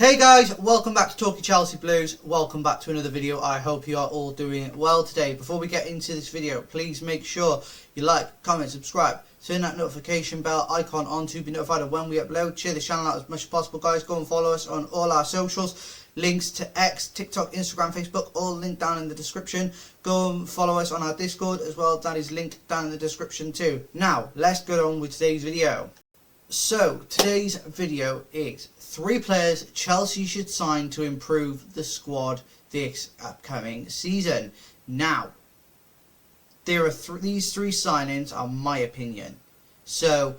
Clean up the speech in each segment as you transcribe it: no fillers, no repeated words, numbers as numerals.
Hey guys, welcome back to Talking Chelsea Blues. Welcome back to another video. I hope you are all doing well today. Before we get into this video, please make sure you like, comment, subscribe, turn that notification bell icon on to be notified of when we upload. Share the channel out as much as possible, guys. Go and follow us on all our socials. Links to X, TikTok, Instagram, Facebook, all linked down in the description. Go and follow us on our Discord as well. That is linked down in the description too. Now, let's get on with today's video. So, today's video is 3 players Chelsea should sign to improve the squad this upcoming season. Now, there are these 3 signings are my opinion. So,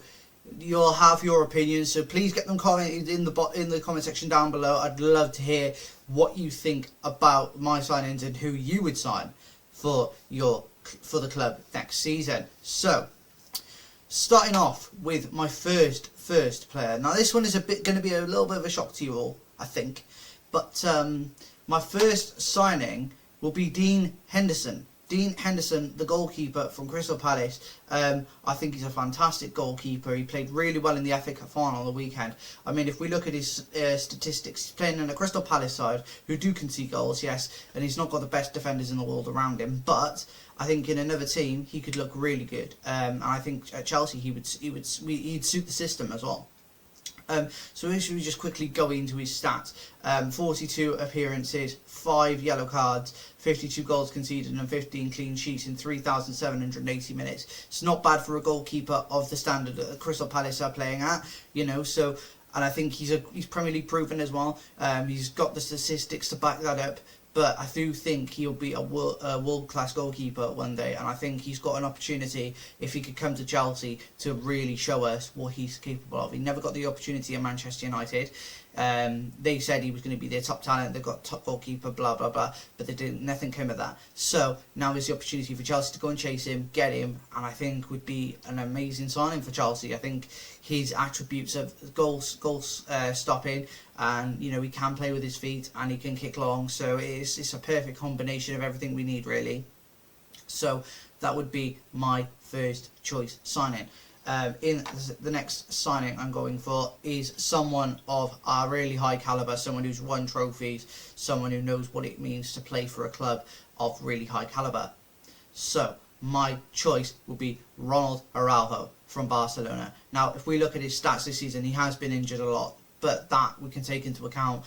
you'll have your opinions. So please get them commented in the comment section down below. I'd love to hear what you think about my signings and who you would sign for the club next season. So, starting off with my first player. Now this one is going to be a little bit of a shock to you all, I think. But my first signing will be Dean Henderson. Dean Henderson, the goalkeeper from Crystal Palace. I think he's a fantastic goalkeeper. He played really well in the FA Cup final on the weekend. I mean, if we look at his statistics, he's playing in a Crystal Palace side who do concede goals, yes, and he's not got the best defenders in the world around him. But I think in another team he could look really good. And I think at Chelsea he'd suit the system as well. So should we just quickly go into his stats? 42 appearances, 5 yellow cards, 52 goals conceded and 15 clean sheets in 3,780 minutes. It's not bad for a goalkeeper of the standard that Crystal Palace are playing at, you know. So, and I think he's Premier League proven as well. He's got the statistics to back that up. But I do think he'll be a world-class goalkeeper one day, and I think he's got an opportunity, if he could come to Chelsea, to really show us what he's capable of. He never got the opportunity at Manchester United. They said he was going to be their top talent. They've got top goalkeeper, blah blah blah, but nothing came of that. So now is the opportunity for Chelsea to go and chase him, get him, and I think would be an amazing signing for Chelsea. I think his attributes of goal stopping, and you know, he can play with his feet and he can kick long. So it's a perfect combination of everything we need, really. So that would be my first choice signing. In the next signing I'm going for is someone of a really high calibre, someone who's won trophies, someone who knows what it means to play for a club of really high calibre. So my choice will be Ronald Araujo from Barcelona. Now, if we look at his stats this season, he has been injured a lot, but that we can take into account.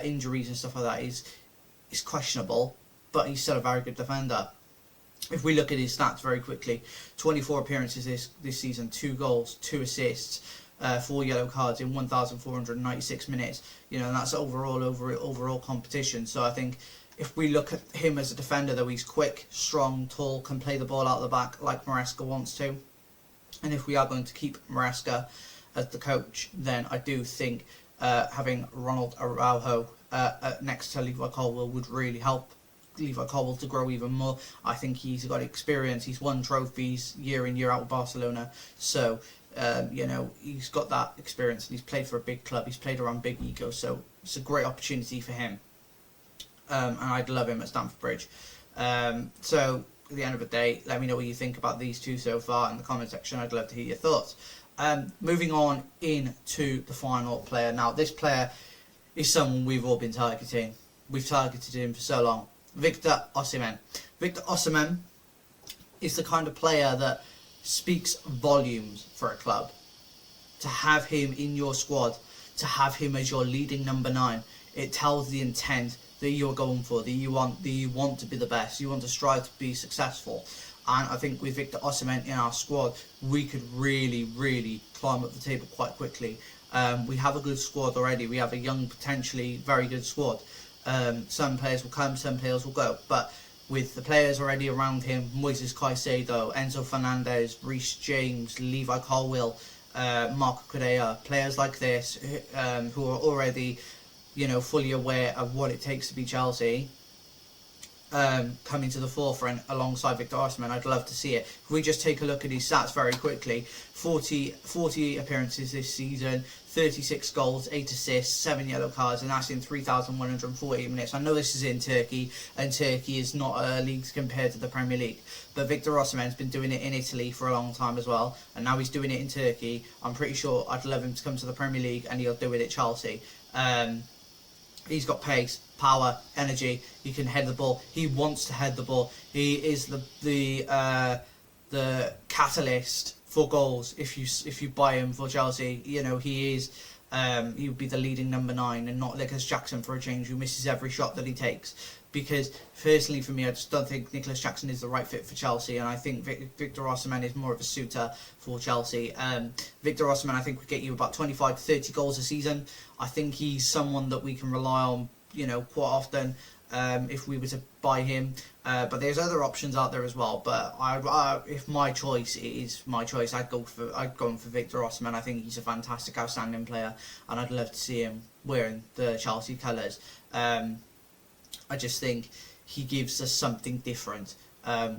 Injuries and stuff like that is questionable, but he's still a very good defender. If we look at his stats very quickly, 24 appearances this season, 2 goals, 2 assists, 4 yellow cards in 1,496 minutes. You know, and that's overall competition. So I think if we look at him as a defender, though, he's quick, strong, tall, can play the ball out of the back like Maresca wants to. And if we are going to keep Maresca as the coach, then I do think having Ronald Araujo next to Levi Colwill would really help Levi Colwill to grow even more. I think he's got experience. He's won trophies year in, year out with Barcelona. So, you know, he's got that experience. And he's played for a big club. He's played around big egos. So it's a great opportunity for him. And I'd love him at Stamford Bridge. So at the end of the day, let me know what you think about these 2 so far in the comment section. I'd love to hear your thoughts. Moving on into the final player. Now, this player is someone we've all been targeting. We've targeted him for so long. Victor Osimhen. Victor Osimhen is the kind of player that speaks volumes for a club. To have him in your squad, to have him as your leading number 9, it tells the intent that you're going for, that you want to be the best, you want to strive to be successful. And I think with Victor Osimhen in our squad, we could really climb up the table quite quickly. We have a good squad already. We have a young, potentially very good squad. Some players will come, some players will go, but with the players already around him, Moises Caicedo, Enzo Fernandez, Reece James, Levi Colwill, Marco Correa, players like this who are already, you know, fully aware of what it takes to be Chelsea, coming to the forefront alongside Victor Osimhen. I'd love to see it. If we just take a look at his stats very quickly, 40 appearances this season, 36 goals, 8 assists, 7 yellow cards, and that's in 3,148 minutes. I know this is in Turkey, and Turkey is not a league compared to the Premier League, but Victor Osimhen's been doing it in Italy for a long time as well, and now he's doing it in Turkey. I'm pretty sure I'd love him to come to the Premier League, and he'll do it at Chelsea. He's got pace, power, energy. He can head the ball. He wants to head the ball. He is the catalyst for goals. If you buy him for Chelsea, you know he is. He would be the leading number 9 and not Nicholas Jackson for a change, who misses every shot that he takes. Because personally, for me, I just don't think Nicholas Jackson is the right fit for Chelsea, and I think Victor Osimhen is more of a suitor for Chelsea. Victor Osimhen, I think, would get you about 25 to 30 goals a season. I think he's someone that we can rely on, you know, quite often if we were to buy him. But there's other options out there as well. But if my choice is my choice, I'd go for Victor Osimhen. I think he's a fantastic, outstanding player, and I'd love to see him wearing the Chelsea colours. I just think he gives us something different.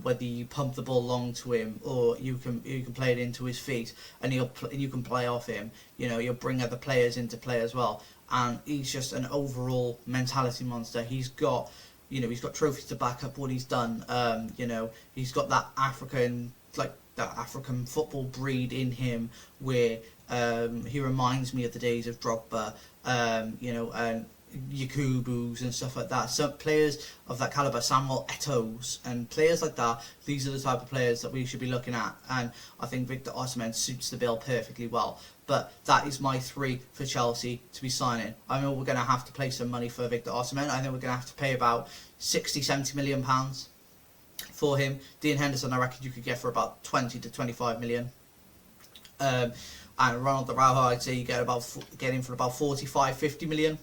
Whether you pump the ball long to him or you can play it into his feet, and you can play off him. You know, you'll bring other players into play as well. And he's just an overall mentality monster. He's got trophies to back up what he's done. You know, he's got that African football breed in him, where he reminds me of the days of Drogba. You know, and Yakubus and stuff like that. Some players of that caliber, Samuel Eto'os and players like that, these are the type of players that we should be looking at, and I think Victor Osimhen suits the bill perfectly well. But that is my 3 for Chelsea to be signing. I know we're going to have to pay some money for Victor Osimhen. I think we're going to have to pay about 60-70 million pounds for him. Dean Henderson, I reckon you could get for about 20 to 25 million. And Ronald Araujo, I'd say you get him for about 45-50 million.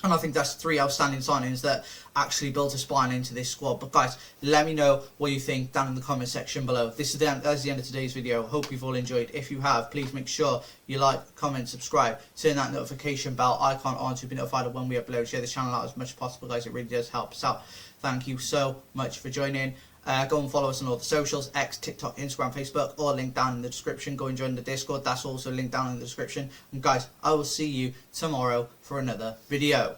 And I think that's 3 outstanding signings that actually built a spine into this squad. But guys, let me know what you think down in the comment section below. That's the end of today's video. Hope you've all enjoyed. If you have, please make sure you like, comment, subscribe, turn that notification bell icon on to be notified of when we upload. Share the channel out as much as possible, guys. It really does help us out. Thank you so much for joining. Go and follow us on all the socials, X, TikTok, Instagram, Facebook, all linked down in the description. Go and join the Discord, that's also linked down in the description. And guys, I will see you tomorrow for another video.